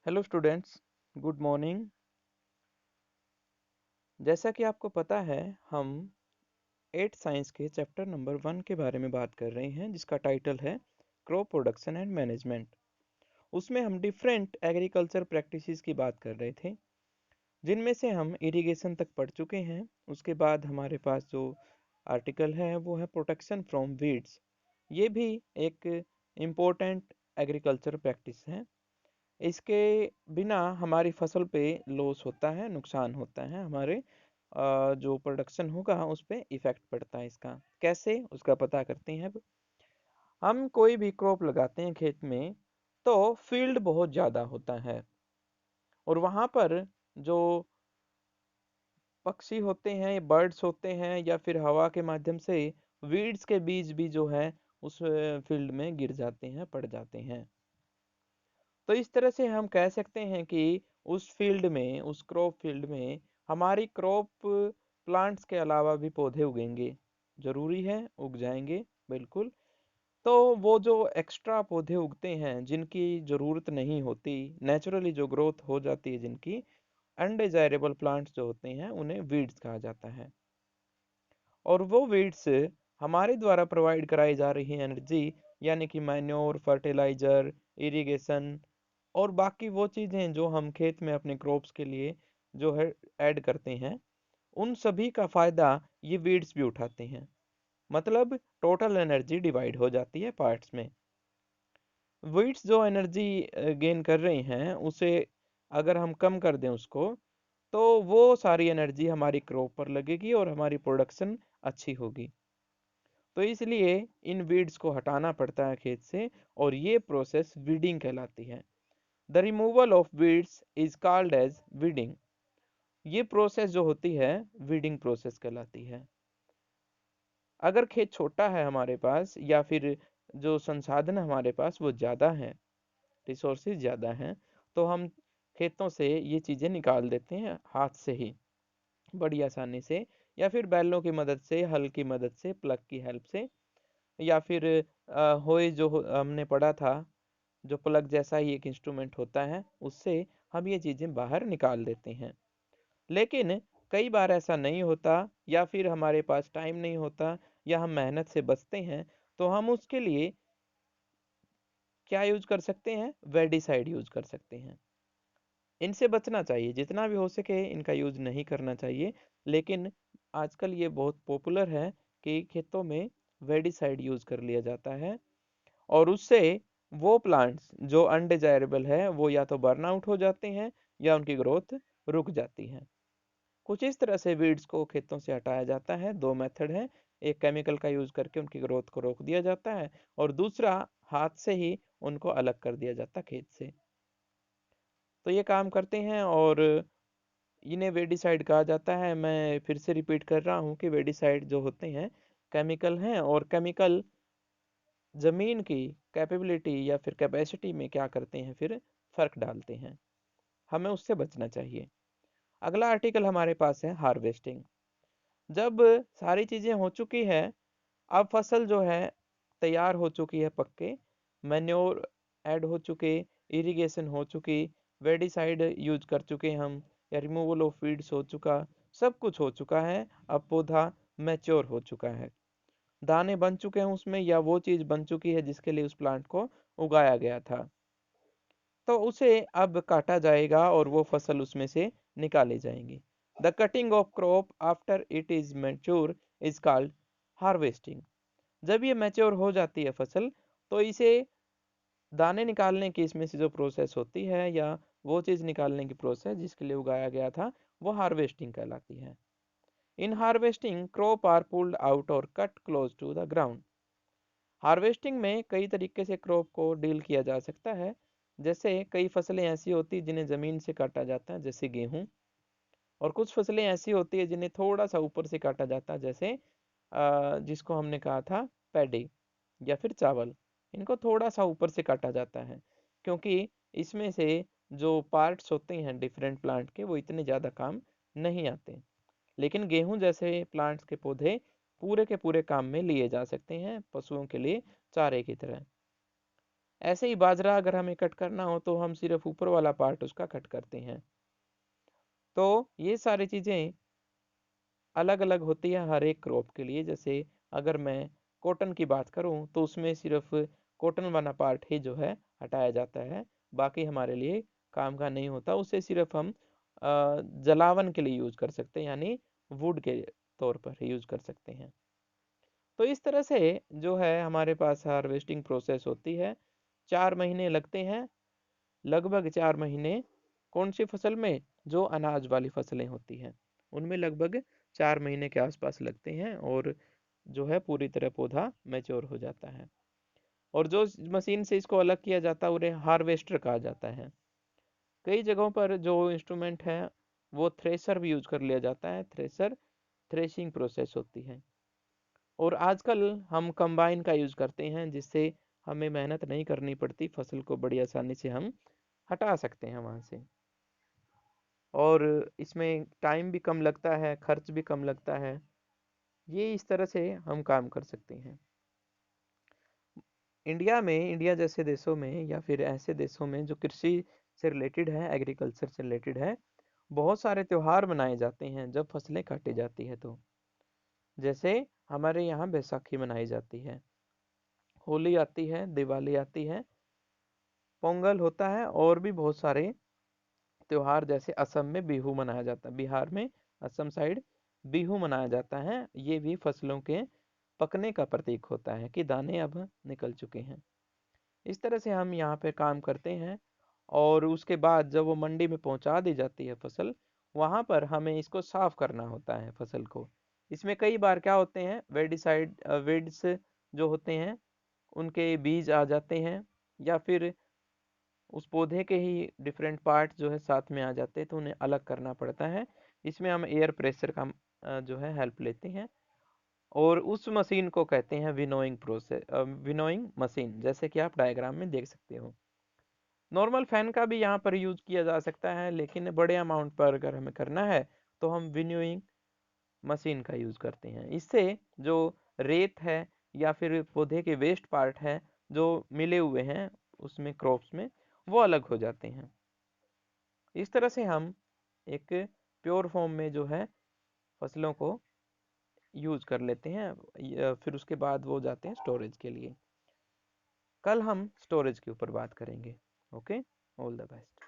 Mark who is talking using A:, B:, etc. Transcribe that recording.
A: Hello students, good morning. जैसा कि आपको पता है, हम 8 साइंस के चैप्टर नंबर 1 के बारे में बात कर रहे हैं, जिसका टाइटल है क्रॉप प्रोडक्शन एंड मैनेजमेंट। उसमें हम डिफरेंट एग्रीकल्चर प्रैक्टिसेस की बात कर रहे थे, जिनमें से हम इरिगेशन तक पढ़ चुके हैं। उसके बाद हमारे पास जो आर्टिकल है वो है प्रोटेक्शन फ्रॉम वीड्स। ये भी एक इम्पोर्टेंट एग्रीकल्चर प्रैक्टिस है। इसके बिना हमारी फसल पे लॉस होता है, नुकसान होता है, हमारे जो प्रोडक्शन होगा उस पे इफेक्ट पड़ता है। इसका कैसे, उसका पता करते हैं। अब हम कोई भी क्रॉप लगाते हैं खेत में, तो फील्ड बहुत ज़्यादा होता है, और वहाँ पर जो पक्षी होते हैं, बर्ड्स होते हैं, या फिर हवा के माध्यम से वीड्स के बीज भी जो है उस फील्ड में गिर जाते हैं, पड़ जाते हैं। तो इस तरह से हम कह सकते हैं कि उस फील्ड में, उस क्रॉप फील्ड में हमारी क्रॉप प्लांट्स के अलावा भी पौधे उगेंगे, जरूरी है, उग जाएंगे, बिल्कुल। तो वो जो एक्स्ट्रा पौधे उगते हैं जिनकी ज़रूरत नहीं होती, नेचुरली जो ग्रोथ हो जाती है जिनकी, अनडिजायरेबल प्लांट्स जो होते हैं, उन्हें वीड्स कहा जाता है। और वो वीड्स हमारे द्वारा प्रोवाइड कराई जा रही एनर्जी, यानी कि मैन्योर, फर्टिलाइजर, इरिगेशन और बाकी वो चीज़ें जो हम खेत में अपने क्रॉप्स के लिए जो है ऐड करते हैं, उन सभी का फ़ायदा ये वीड्स भी उठाते हैं। मतलब टोटल एनर्जी डिवाइड हो जाती है पार्ट्स में। वीड्स जो एनर्जी गेन कर रही हैं, उसे अगर हम कम कर दें उसको, तो वो सारी एनर्जी हमारी क्रॉप पर लगेगी और हमारी प्रोडक्शन अच्छी होगी। तो इसलिए इन वीड्स को हटाना पड़ता है खेत से, और ये प्रोसेस वीडिंग कहलाती है। The removal of weeds is called as weeding. ये प्रोसेस जो होती है, वीडिंग प्रोसेस कहलाती है। अगर खेत छोटा है हमारे पास, या फिर जो संसाधन हमारे पास वो ज़्यादा है, रिसोर्सेज ज़्यादा हैं, तो हम खेतों से ये चीज़ें निकाल देते हैं हाथ से ही, बड़ी आसानी से, या फिर बैलों की मदद से, हल की मदद से, प्लग की हेल्प से, या फिर होए जो हमने पढ़ा था, जो प्लग जैसा ही एक इंस्ट्रूमेंट होता है, उससे हम ये चीज़ें बाहर निकाल देते हैं। लेकिन कई बार ऐसा नहीं होता, या फिर हमारे पास टाइम नहीं होता, या हम मेहनत से बचते हैं, तो हम उसके लिए क्या यूज कर सकते हैं? वेडिसाइड यूज कर सकते हैं। इनसे बचना चाहिए, जितना भी हो सके इनका यूज नहीं करना चाहिए। लेकिन आजकल ये बहुत पॉपुलर है कि खेतों में वेडिसाइड यूज कर लिया जाता है, और उससे वो प्लांट्स जो अनडिजायरेबल है वो या तो बर्न आउट हो जाते हैं, या उनकी ग्रोथ रुक जाती है। कुछ इस तरह से वीड्स को खेतों से हटाया जाता है। दो मेथड है, एक केमिकल का यूज करके उनकी ग्रोथ को रोक दिया जाता है, और दूसरा हाथ से ही उनको अलग कर दिया जाता है खेत से। तो ये काम करते हैं, और इन्हें वेडिसाइड कहा जाता है। मैं फिर से रिपीट कर रहा हूँ कि वेडिसाइड जो होते हैं केमिकल हैं, और केमिकल ज़मीन की कैपेबिलिटी या फिर कैपेसिटी में क्या करते हैं, फिर फर्क डालते हैं। हमें उससे बचना चाहिए। अगला आर्टिकल हमारे पास है हार्वेस्टिंग। जब सारी चीज़ें हो चुकी है, अब फसल जो है तैयार हो चुकी है, पक्के मैन्योर ऐड हो चुके, इरिगेशन हो चुकी, वेडिसाइड यूज कर चुके हम, या रिमूवल ऑफ वीड्स हो चुका, सब कुछ हो चुका है। अब पौधा मैच्योर हो चुका है, दाने बन चुके हैं उसमें, या वो चीज़ बन चुकी है जिसके लिए उस प्लांट को उगाया गया था। तो उसे अब काटा जाएगा, और वो फसल उसमें से निकाली जाएंगी। The cutting of crop after it is mature is called harvesting. जब ये मैच्योर हो जाती है फसल, तो इसे दाने निकालने की इसमें से जो प्रोसेस होती है, या वो चीज़ निकालने की प्रोसेस जिसके लिए उगाया गया था, वो हार्वेस्टिंग कहलाती है। In harvesting crop are pulled out और cut close to the ground. Harvesting में कई तरीके से क्रॉप को डील किया जा सकता है। जैसे कई फसलें ऐसी होती हैं जिन्हें ज़मीन से काटा जाता है, जैसे गेहूँ। और कुछ फसलें ऐसी होती है जिन्हें थोड़ा सा ऊपर से काटा जाता है, जैसे जिसको हमने कहा था पैडी, या फिर चावल। इनको थोड़ा सा ऊपर से काटा जाता है, क्योंकि इसमें से जो पार्ट्स होते हैं डिफरेंट प्लांट के, वो इतने ज़्यादा काम नहीं आते। लेकिन गेहूं जैसे प्लांट्स के पौधे पूरे के पूरे काम में लिए जा सकते हैं, पशुओं के लिए चारे की तरह। ऐसे ही बाजरा अगर हमें कट करना हो तो हम सिर्फ ऊपर वाला पार्ट उसका कट करते हैं। तो ये सारी चीज़ें अलग अलग होती है हर एक क्रॉप के लिए। जैसे अगर मैं कॉटन की बात करूं तो उसमें सिर्फ कॉटन वाला पार्ट ही जो है हटाया जाता है, बाकी हमारे लिए काम का नहीं होता। उसे सिर्फ हम जलावन के लिए यूज कर सकते हैं, यानी वुड के तौर पर यूज कर सकते हैं। तो इस तरह से जो है हमारे पास हार्वेस्टिंग प्रोसेस होती है। 4 महीने लगते हैं, लगभग 4 महीने। कौन सी फसल में? जो अनाज वाली फसलें होती हैं उनमें लगभग 4 महीने के आसपास लगते हैं, और जो है पूरी तरह पौधा मैच्योर हो जाता है। और जो मशीन से इसको अलग किया जाता है उन्हें हार्वेस्टर कहा जाता है। कई जगहों पर जो इंस्ट्रूमेंट है वो थ्रेशर भी यूज कर लिया जाता है। थ्रेशर थ्रेशिंग प्रोसेस होती है। और आजकल हम कंबाइन का यूज करते हैं, जिससे हमें मेहनत नहीं करनी पड़ती, फसल को बड़ी आसानी से हम हटा सकते हैं वहां से। और इसमें टाइम भी कम लगता है, खर्च भी कम लगता है। ये इस तरह से हम काम कर सकते हैं। इंडिया में, इंडिया जैसे देशों में या फिर ऐसे देशों में जो कृषि से रिलेटेड है, एग्रीकल्चर से रिलेटेड है, बहुत सारे त्योहार मनाए जाते हैं जब फसलें काटी जाती है तो। जैसे हमारे यहाँ बैसाखी मनाई जाती है, होली आती है, दिवाली आती है, पोंगल होता है, और भी बहुत सारे त्योहार। जैसे असम में बिहू मनाया जाता है, बिहार में असम साइड बिहू मनाया जाता है। ये भी फसलों के पकने का प्रतीक होता है कि दाने अब निकल चुके हैं। इस तरह से हम यहाँ पे काम करते हैं। और उसके बाद जब वो मंडी में पहुंचा दी जाती है फसल, वहां पर हमें इसको साफ करना होता है फसल को। इसमें कई बार क्या होते हैं, वेडिसाइड वेड्स जो होते हैं उनके बीज आ जाते हैं, या फिर उस पौधे के ही डिफरेंट पार्ट जो है साथ में आ जाते हैं, तो उन्हें अलग करना पड़ता है। इसमें हम एयर प्रेशर का जो है हेल्प लेते हैं। और उस मशीन को कहते हैं विनोइंग प्रोसेस, विनोइंग मशीन, जैसे कि आप डायग्राम में देख सकते हो। नॉर्मल फैन का भी यहाँ पर यूज किया जा सकता है, लेकिन बड़े अमाउंट पर अगर हमें करना है तो हम विनोइंग मशीन का यूज करते हैं। इससे जो रेत है या फिर पौधे के वेस्ट पार्ट है जो मिले हुए हैं उसमें, क्रॉप्स में, वो अलग हो जाते हैं। इस तरह से हम एक प्योर फॉर्म में जो है फसलों को यूज कर लेते हैं। फिर उसके बाद वो जाते हैं स्टोरेज के लिए। कल हम स्टोरेज के ऊपर बात करेंगे। Okay, all the best.